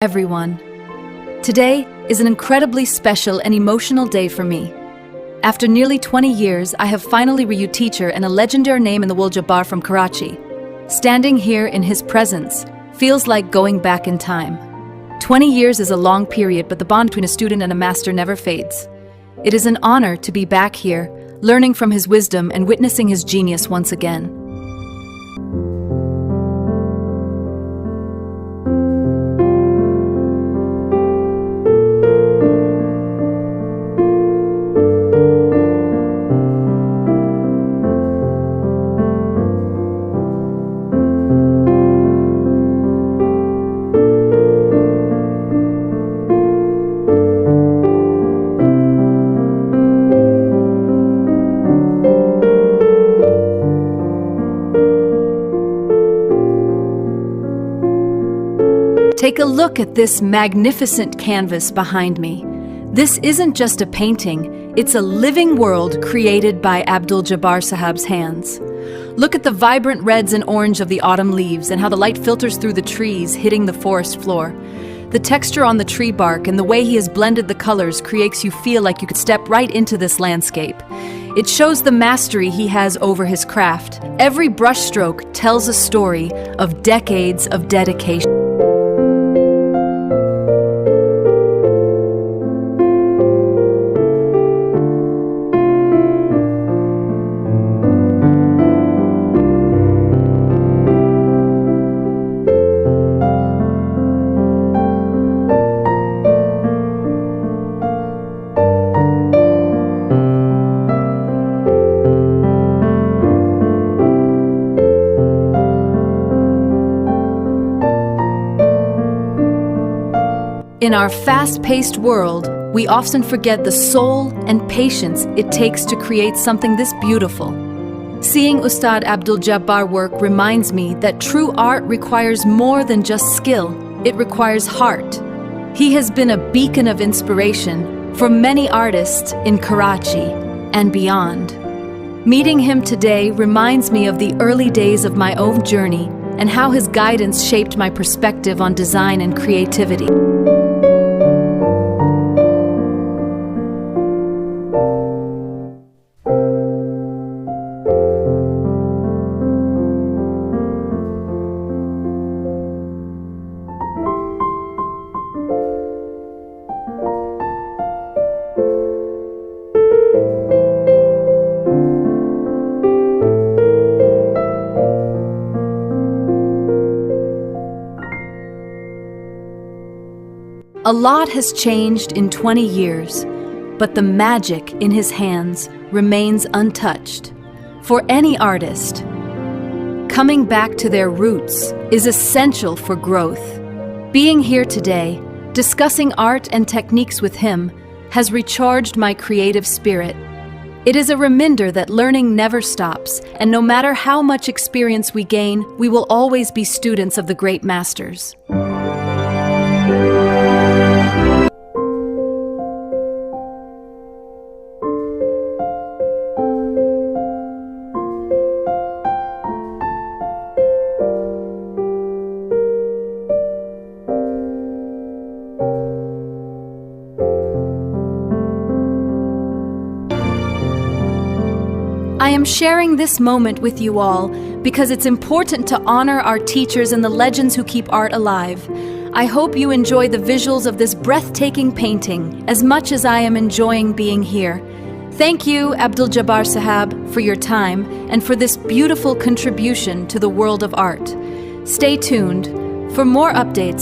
Everyone. Today is an incredibly special and emotional day for me. After nearly 20 years, I have finally met a teacher and a legendary name in the world, Jabbar from Karachi. Standing here in his presence feels like going back in time. 20 years is a long period, but the bond between a student and a master never fades. It is an honor to be back here, learning from his wisdom and witnessing his genius once again. Take a look at this magnificent canvas behind me. This isn't just a painting, it's a living world created by Abdul Jabbar Sahab's hands. Look at the vibrant reds and orange of the autumn leaves and how the light filters through the trees, hitting the forest floor. The texture on the tree bark and the way he has blended the colors creates you feel like you could step right into this landscape. It shows the mastery he has over his craft. Every brushstroke tells a story of decades of dedication. In our fast-paced world, we often forget the soul and patience it takes to create something this beautiful. Seeing Ustad Abdul Jabbar work reminds me that true art requires more than just skill, it requires heart. He has been a beacon of inspiration for many artists in Karachi and beyond. Meeting him today reminds me of the early days of my own journey and how his guidance shaped my perspective on design and creativity. A lot has changed in 20 years, but the magic in his hands remains untouched. For any artist, coming back to their roots is essential for growth. Being here today, discussing art and techniques with him, has recharged my creative spirit. It is a reminder that learning never stops, and no matter how much experience we gain, we will always be students of the great masters. I am sharing this moment with you all because it's important to honor our teachers and the legends who keep art alive. I hope you enjoy the visuals of this breathtaking painting as much as I am enjoying being here. Thank you, Abdul Jabbar Sahab, for your time and for this beautiful contribution to the world of art. Stay tuned for more updates